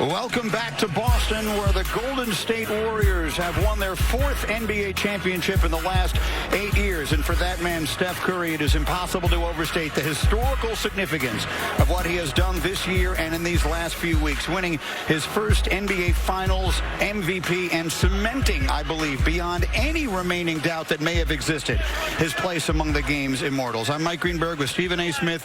Welcome back to Boston, where the Golden State Warriors have won their fourth NBA championship in the last 8 years. And for that man, Steph Curry, it is impossible to overstate the historical significance of what he has done this year and in these last few weeks, winning his first NBA Finals MVP and cementing, I believe, beyond any remaining doubt that may have existed, his place among the game's immortals. I'm Mike Greenberg with Stephen A. Smith,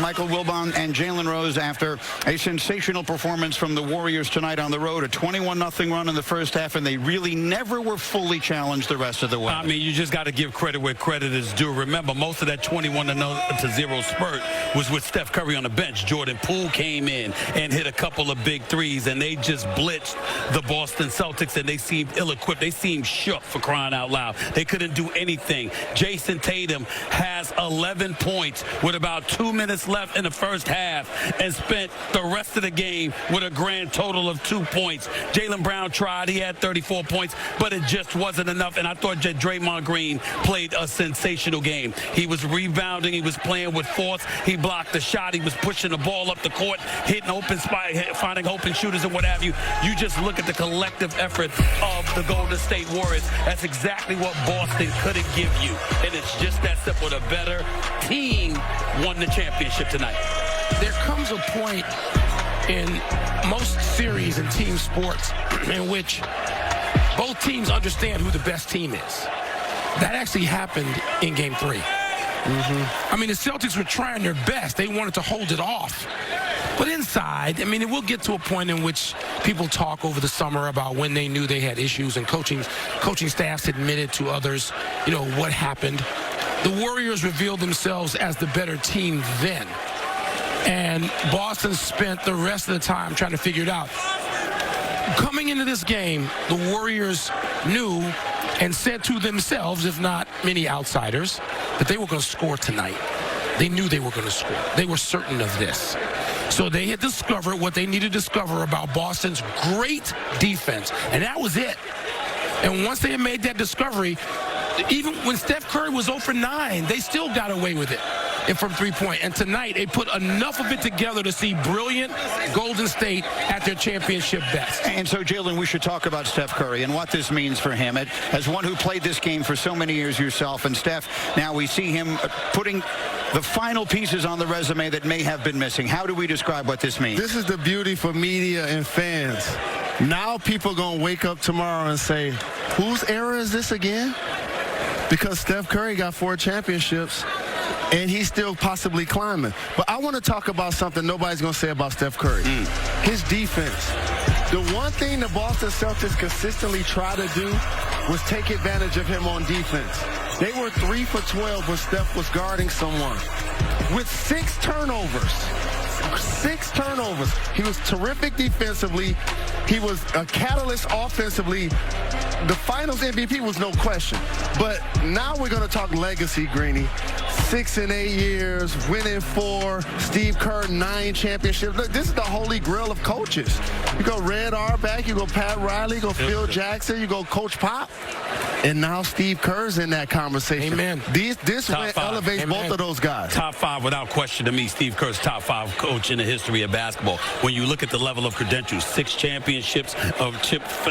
Michael Wilbon, and Jalen Rose after a sensational performance from the Warriors tonight on the road. A 21-0 run in the first half, and they really never were fully challenged the rest of the way. I mean, you just got to give credit where credit is due. Remember, most of that 21-0 spurt was with Steph Curry on the bench. Jordan Poole came in and hit a couple of big threes, and they just blitzed the Boston Celtics, and they seemed ill-equipped. They seemed shook, for crying out loud. They couldn't do anything. Jason Tatum has 11 points with about 2 minutes left in the first half and spent the rest of the game with a grand total of 2 points. Jaylen Brown tried. He had 34 points, but it just wasn't enough. And I thought that Draymond Green played a sensational game. He was rebounding. He was playing with force. He blocked the shot. He was pushing the ball up the court, hitting open spot, finding open shooters and what have you. You just look at the collective effort of the Golden State Warriors. That's exactly what Boston couldn't give you. And it's just that simple. The better team won the championship tonight. There comes a point in most series in team sports in which both teams understand who the best team is. That actually happened in Game 3. I mean, the Celtics were trying their best. They wanted to hold it off. But inside, I mean, it will get to a point in which people talk over the summer about when they knew they had issues, and coaching staffs admitted to others, you know, what happened. The Warriors revealed themselves as the better team then. And Boston spent the rest of the time trying to figure it out. Coming into this game, the Warriors knew and said to themselves, if not many outsiders, that they were going to score tonight. They knew they were going to score. They were certain of this. So they had discovered what they needed to discover about Boston's great defense, and that was it. And once they had made that discovery, even when Steph Curry was 0 for 9, they still got away with it. And from three-point. And tonight, they put enough of it together to see brilliant Golden State at their championship best. And so, Jalen, we should talk about Steph Curry and what this means for him. As one who played this game for so many years yourself, and Steph, now we see him putting the final pieces on the resume that may have been missing. How do we describe what this means? This is the beauty for media and fans. Now people are going to wake up tomorrow and say, whose era is this again? Because Steph Curry got 4 championships, and he's still possibly climbing. But I want to talk about something nobody's going to say about Steph Curry. His defense. The one thing the Boston Celtics consistently try to do was take advantage of him on defense. They were 3 for 12 when Steph was guarding someone. With 6 turnovers. 6 turnovers. He was terrific defensively. He was a catalyst offensively. The Finals MVP was no question. But now we're going to talk legacy, Greeny. 6 in 8 years, winning 4, Steve Kerr 9 championships. Look, this is the holy grail of coaches. You go Red Auerbach, you go Pat Riley, you go Phil Jackson, you go Coach Pop. And now Steve Kerr's in that conversation. Amen. This win elevates both of those guys. Top 5 without question to me. Steve Kerr's top 5 coach in the history of basketball. When you look at the level of credentials, 6 championships,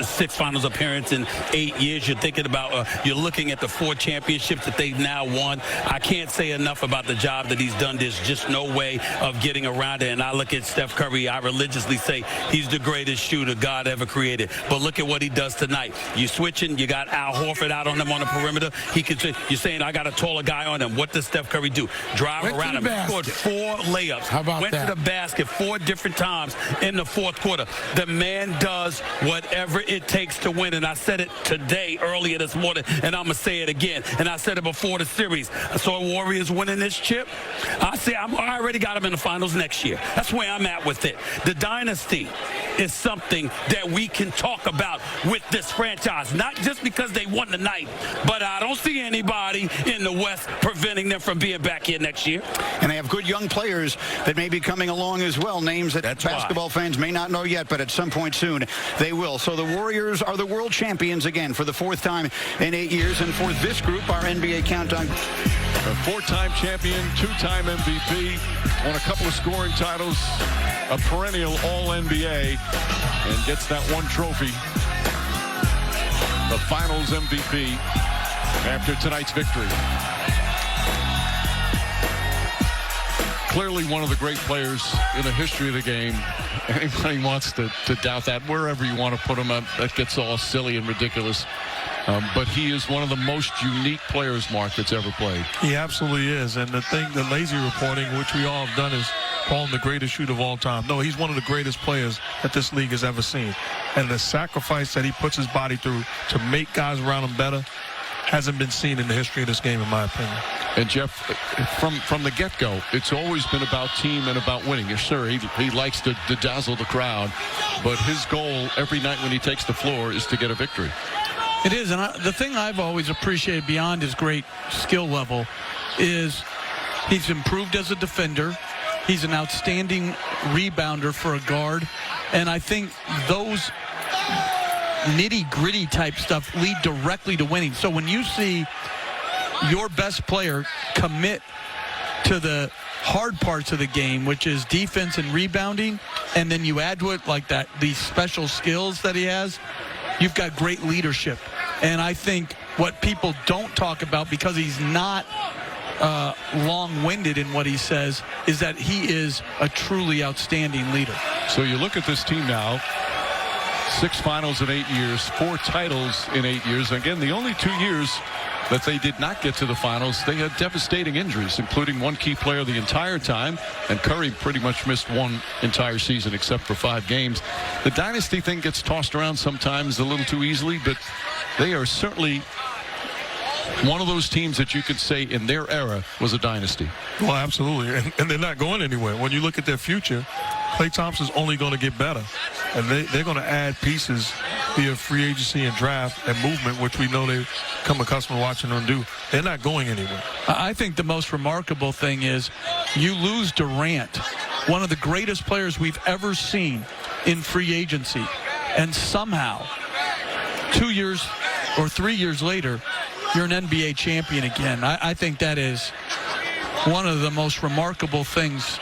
6 finals appearances in 8 years. You're thinking about, you're looking at the 4 championships that they've now won. I can't say enough about the job that he's done. There's just no way of getting around it. And I look at Steph Curry, I religiously say he's the greatest shooter God ever created. But look at what he does tonight. You switching, you got Al Horford out on them on the perimeter. He could say, you're saying I got a taller guy on him. What does Steph Curry do? Drive around him. He scored 4 layups. How about Went that? to the basket 4 different times in the fourth quarter. The man does whatever it takes to win. And I said it today, earlier this morning, and I'm going to say it again. And I said it before the series. I saw Warriors winning this chip. I already got them in the finals next year. That's where I'm at with it. The dynasty is something that we can talk about with this franchise. Not just because they won tonight, but I don't see anybody in the West preventing them from being back here next year. And they have good young players that may be coming along as well, names that basketball fans may not know yet, but at some point soon they will. So the Warriors are the world champions again for the 4th time in 8 years. And for this group, our NBA Countdown A four-time champion, two-time MVP, won a couple of scoring titles, a perennial All-NBA, and gets that one trophy, the Finals MVP, after tonight's victory. Clearly one of the great players in the history of the game. Anybody wants to doubt that, wherever you want to put him, that gets all silly and ridiculous. But he is one of the most unique players, Mark, that's ever played. He absolutely is. And the lazy reporting, which we all have done, is call him the greatest shooter of all time. No, he's one of the greatest players that this league has ever seen. And the sacrifice that he puts his body through to make guys around him better hasn't been seen in the history of this game, in my opinion. And Jeff, from the get-go, it's always been about team and about winning. Yes, sir, he likes to dazzle the crowd, but his goal every night when he takes the floor is to get a victory. It is, and the thing I've always appreciated beyond his great skill level is he's improved as a defender. He's an outstanding rebounder for a guard, and I think those nitty-gritty type stuff lead directly to winning. So when you see your best player commit to the hard parts of the game, which is defense and rebounding, and then you add to it like that, these special skills that he has, you've got great leadership. And I think what people don't talk about, because he's not long-winded in what he says, is that he is a truly outstanding leader. So you look at this team now, 6 finals in 8 years, 4 titles in 8 years. Again, the only 2 years that they did not get to the finals, they had devastating injuries, including one key player the entire time, and Curry pretty much missed one entire season except for 5 games. The dynasty thing gets tossed around sometimes a little too easily, but they are certainly one of those teams that you could say in their era was a dynasty. Well, absolutely, and they're not going anywhere. When you look at their future, Klay Thompson's only going to get better, and they're going to add pieces via free agency and draft and movement, which we know they've come accustomed to watching them do. They're not going anywhere. I think the most remarkable thing is you lose Durant, one of the greatest players we've ever seen in free agency, and somehow 2 years or 3 years later, you're an NBA champion again. I think that is one of the most remarkable things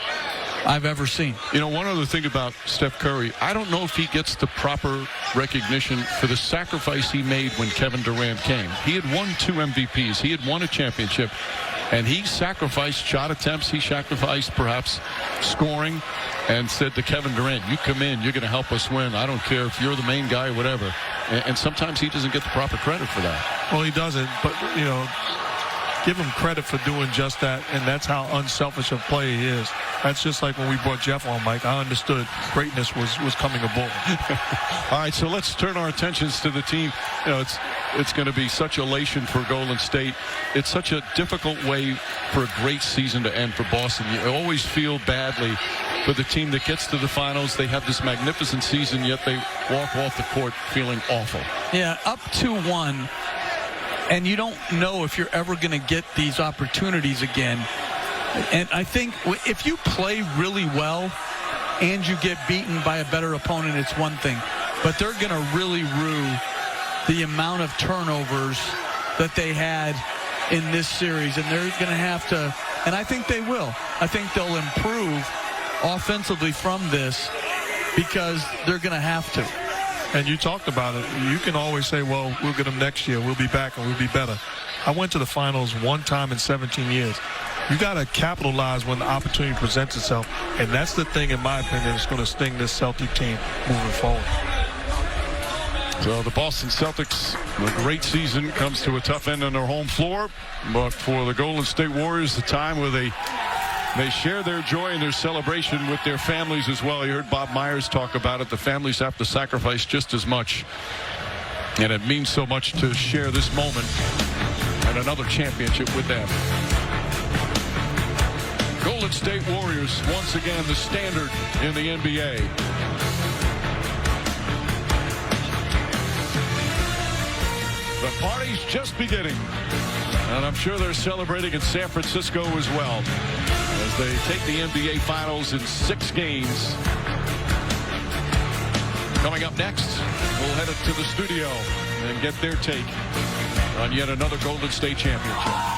I've ever seen. You know, one other thing about Steph Curry, I don't know if he gets the proper recognition for the sacrifice he made when Kevin Durant came. He had won 2 MVPs. He had won a championship, and he sacrificed shot attempts. He sacrificed perhaps scoring, and said to Kevin Durant, you come in, you're going to help us win. I don't care if you're the main guy or whatever. And sometimes he doesn't get the proper credit for that. Well, he doesn't, but, you know, give him credit for doing just that, and that's how unselfish of play he is. That's just like when we brought Jeff on, Mike. I understood greatness was coming aboard. All right, so let's turn our attentions to the team. You know, it's going to be such elation for Golden State. It's such a difficult way for a great season to end for Boston. You always feel badly for the team that gets to the finals. They have this magnificent season, yet they walk off the court feeling awful. Yeah, up 2-1. And you don't know if you're ever going to get these opportunities again. And I think if you play really well and you get beaten by a better opponent, it's one thing. But they're going to really rue the amount of turnovers that they had in this series. And they're going to have to, and I think they will. I think they'll improve offensively from this because they're going to have to. And you talked about it. You can always say, well, we'll get them next year. We'll be back and we'll be better. I went to the finals one time in 17 years. You got to capitalize when the opportunity presents itself. And that's the thing, in my opinion, that's going to sting this Celtic team moving forward. So the Boston Celtics, a great season, comes to a tough end on their home floor. But for the Golden State Warriors, the time where they share their joy and their celebration with their families as well. You heard Bob Myers talk about it. The families have to sacrifice just as much. And it means so much to share this moment and another championship with them. Golden State Warriors, once again, the standard in the NBA. The party's just beginning. And I'm sure they're celebrating in San Francisco as well, as they take the NBA Finals in 6 games. Coming up next, we'll head up to the studio and get their take on yet another Golden State championship.